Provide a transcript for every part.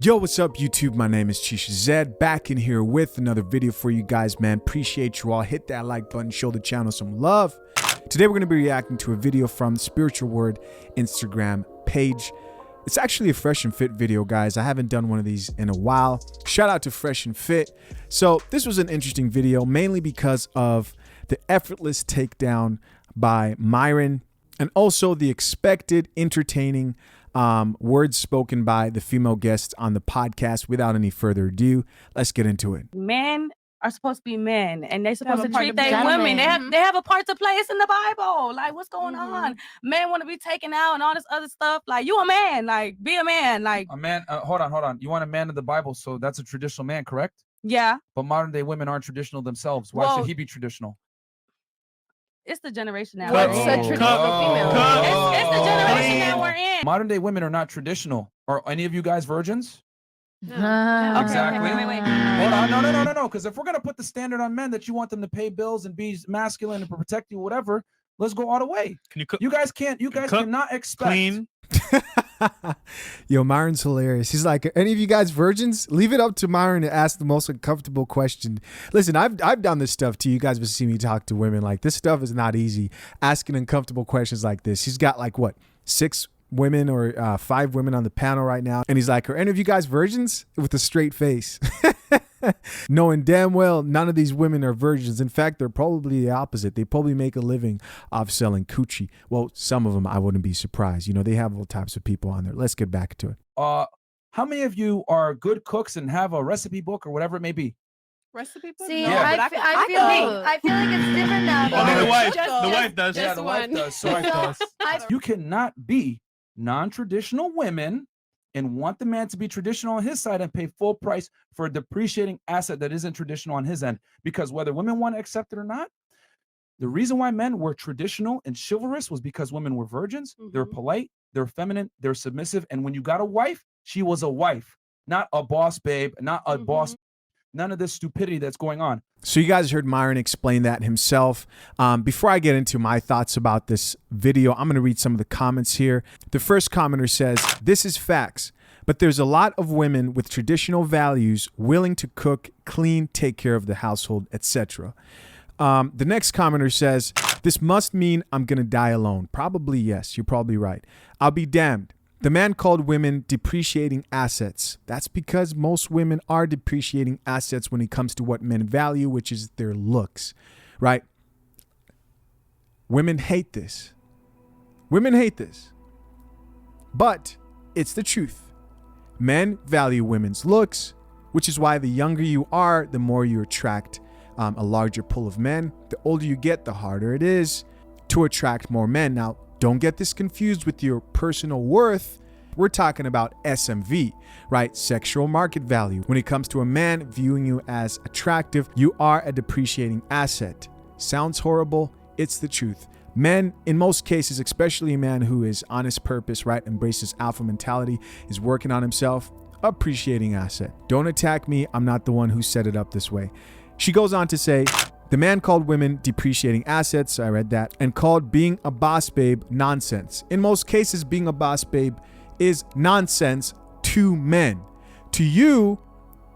Yo, what's up YouTube? My name is Chisha Zed, back in here with another video for you guys, man. Appreciate you all. Hit that like button, show the channel some love. Today we're going to be reacting to a video from the Spiritual Word Instagram page. It's actually a Fresh and Fit video, guys. I haven't done one of these in a while. Shout out to Fresh and Fit. So this was an interesting video, mainly because of the effortless takedown by Myron and also the expected entertaining words spoken by the female guests on the podcast. Without any further ado, let's get into it. Men are supposed to be men, and they're supposed to treat their women. They have a part to play. It's in the Bible. Like, what's going on? Men want to be taken out and all this other stuff. Like, you a man. Like, be a man. Like a man. Hold on. You want a man in the Bible, so that's a traditional man, correct? Yeah. But modern day women aren't traditional themselves. Why should he be traditional? It's the generation now. What's a traditional female? It's the generation that we're in. Modern day women are not traditional. Are any of you guys virgins? Okay, Exactly. Wait. Hold on. No. Because if we're gonna put the standard on men that you want them to pay bills and be masculine and protect you, whatever, let's go all the way. Can you cook? You guys can't. You guys cannot expect. Clean. Yo, Myron's hilarious. He's like, any of you guys virgins? Leave it up to Myron to ask the most uncomfortable question. Listen, I've done this stuff too. You guys have seen me talk to women. Like, this stuff is not easy. Asking uncomfortable questions like this. He's got like what, 6 women or 5 women on the panel right now, and he's like, are any of you guys virgins? With a straight face. Knowing damn well none of these women are virgins. In fact, they're probably the opposite. They probably make a living off selling coochie. Well, some of them, I wouldn't be surprised. You know, they have all types of people on there. Let's get back to it. How many of you are good cooks and have a recipe book or whatever it may be? Recipe book? See, No, Yeah. I feel like it's different now. Only the wife. Just The wife does. Yeah, the wife does. So you cannot be non-traditional women and want the man to be traditional on his side and pay full price for a depreciating asset that isn't traditional on his end. Because whether women want to accept it or not, the reason why men were traditional and chivalrous was because women were virgins. They're polite, they're feminine, they're submissive. And when you got a wife, she was a wife, not a boss babe, not a boss. None of this stupidity that's going on. So you guys heard Myron explain that himself. Before I get into my thoughts about this video, I'm going to read some of the comments here. The first commenter says, this is facts, but there's a lot of women with traditional values willing to cook, clean, take care of the household, etc. The next commenter says, this must mean I'm going to die alone. Probably yes. You're probably right. I'll be damned. The man called women depreciating assets. That's because most women are depreciating assets when it comes to what men value, which is their looks, right? Women hate this. Women hate this. But it's the truth. Men value women's looks, which is why the younger you are, the more you attract a larger pool of men. The older you get, the harder it is to attract more men. Now, don't get this confused with your personal worth. We're talking about SMV, right? Sexual market value. When it comes to a man viewing you as attractive, you are a depreciating asset. Sounds horrible. It's the truth. Men, in most cases, especially a man who is on his purpose, right? Embraces alpha mentality, is working on himself, appreciating asset. Don't attack me. I'm not the one who set it up this way. She goes on to say, the man called women depreciating assets, I read that, and called being a boss babe nonsense. In most cases, being a boss babe is nonsense to men. To you,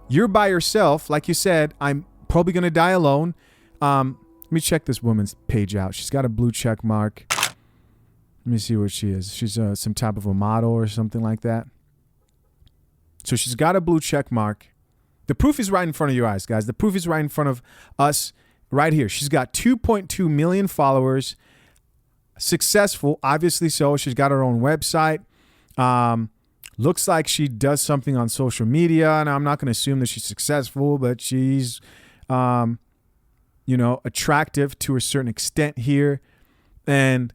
you're by yourself. Like you said, I'm probably going to die alone. Let me check this woman's page out. She's got a blue check mark. Let me see what she is. She's some type of a model or something like that. So she's got a blue check mark. The proof is right in front of your eyes, guys. The proof is right in front of us. Right here. She's got 2.2 million followers. Successful, obviously so. She's got her own website. Looks like she does something on social media. And I'm not going to assume that she's successful, but she's, attractive to a certain extent here. And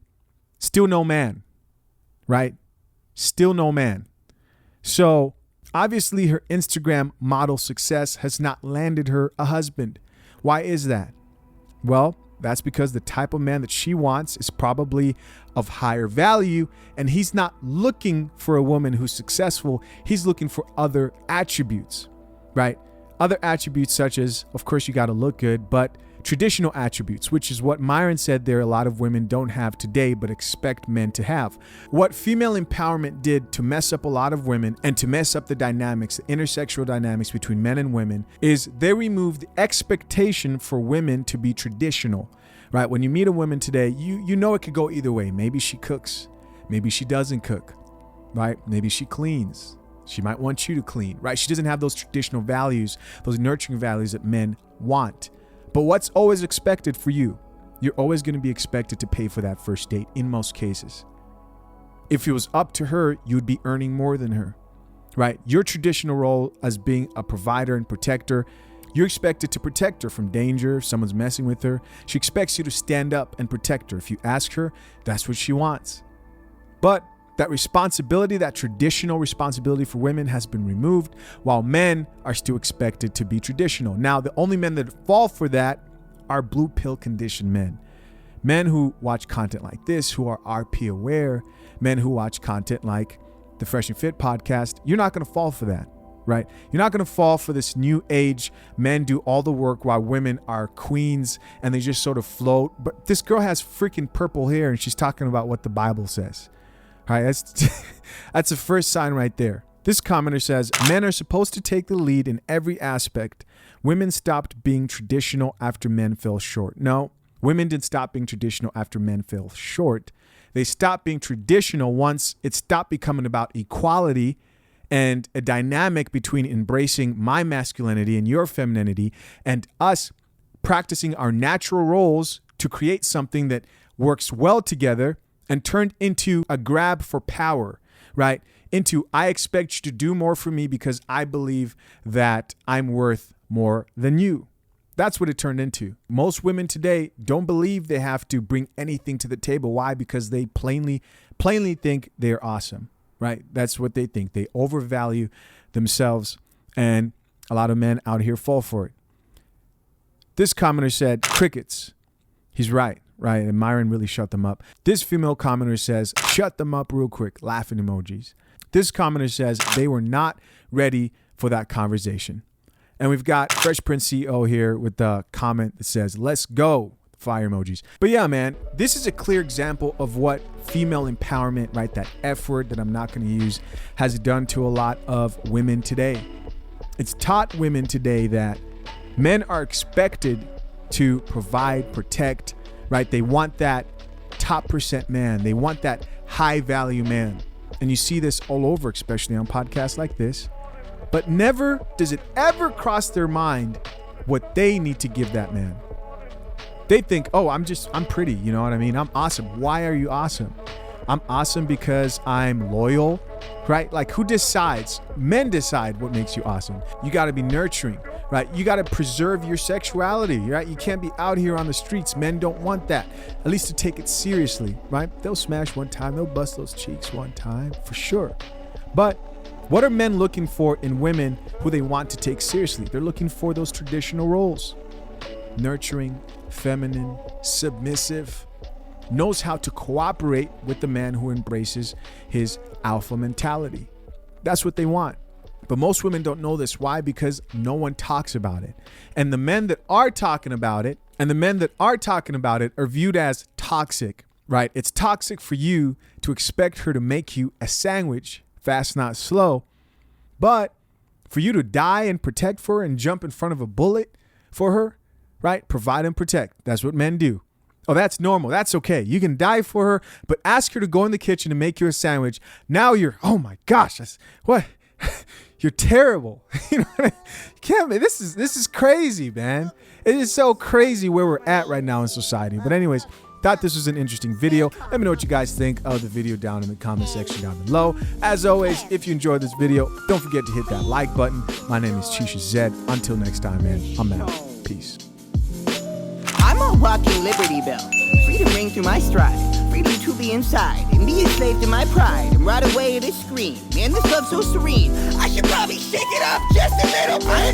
still no man, right? Still no man. So obviously her Instagram model success has not landed her a husband. Why is that? Well, that's because the type of man that she wants is probably of higher value, and he's not looking for a woman who's successful. He's looking for other attributes, right? Other attributes such as, of course, you got to look good, but traditional attributes, which is what Myron said there a lot of women don't have today but expect men to have. What female empowerment did to mess up a lot of women and to mess up the dynamics, the intersexual dynamics between men and women, is they removed the expectation for women to be traditional, right? When you meet a woman today, you know it could go either way. Maybe she cooks, maybe she doesn't cook, right? Maybe she cleans. She might want you to clean, right? She doesn't have those traditional values, those nurturing values that men want. But what's always expected for you? You're always going to be expected to pay for that first date in most cases. If it was up to her, you'd be earning more than her, right? Your traditional role as being a provider and protector, you're expected to protect her from danger if someone's messing with her. She expects you to stand up and protect her. If you ask her, that's what she wants. But that responsibility, that traditional responsibility for women has been removed, while men are still expected to be traditional. Now, the only men that fall for that are blue pill conditioned men. Men who watch content like this, who are RP aware, men who watch content like the Fresh and Fit podcast. You're not going to fall for that, right? You're not going to fall for this new age, men do all the work while women are queens and they just sort of float. But this girl has freaking purple hair and she's talking about what the Bible says. All right, that's the first sign right there. This commenter says, men are supposed to take the lead in every aspect. Women stopped being traditional after men fell short. No, women didn't stop being traditional after men fell short. They stopped being traditional once it stopped becoming about equality and a dynamic between embracing my masculinity and your femininity and us practicing our natural roles to create something that works well together and turned into a grab for power, right? Into, I expect you to do more for me because I believe that I'm worth more than you. That's what it turned into. Most women today don't believe they have to bring anything to the table. Why? Because they plainly think they're awesome, right? That's what they think. They overvalue themselves, and a lot of men out here fall for it. This commenter said, crickets. He's right. Right, and Myron really shut them up. This female commenter says, shut them up real quick, laughing emojis. This commenter says they were not ready for that conversation. And we've got Fresh Prince CEO here with the comment that says, let's go, fire emojis. But yeah, man, this is a clear example of what female empowerment, right, that F word that I'm not going to use, has done to a lot of women today. It's taught women today that men are expected to provide, protect, right? They want that top percent man. They want that high value man. And you see this all over, especially on podcasts like this. But never does it ever cross their mind what they need to give that man. They think, oh, I'm pretty. You know what I mean? I'm awesome. Why are you awesome? I'm awesome because I'm loyal, right? Like, who decides? Men decide what makes you awesome. You got to be nurturing, right? You got to preserve your sexuality, right? You can't be out here on the streets. Men don't want that, at least to take it seriously, right? They'll smash one time. They'll bust those cheeks one time for sure. But what are men looking for in women who they want to take seriously? They're looking for those traditional roles. Nurturing, feminine, submissive, knows how to cooperate with the man who embraces his alpha mentality. That's what they want. But most women don't know this. Why? Because no one talks about it. And the men that are talking about it, are viewed as toxic, right? It's toxic for you to expect her to make you a sandwich, fast, not slow. But for you to die and protect for her and jump in front of a bullet for her, right? Provide and protect. That's what men do. Oh, that's normal. That's okay. You can die for her, but ask her to go in the kitchen and make you a sandwich. Now you're, oh my gosh, what? You're terrible. You know what I mean? You can't. This is crazy, man. It is so crazy where we're at right now in society. But anyways, thought this was an interesting video. Let me know what you guys think of the video down in the comment section down below. As always, if you enjoyed this video, don't forget to hit that like button. My name is Chisha Zed. Until next time, man, I'm out. Peace. I'm a walking Liberty Bell, free to ring through my stride, freedom to be inside, and be a slave to my pride, and ride away to the screen. Man, this love's so serene, I should probably shake it up just a little bit.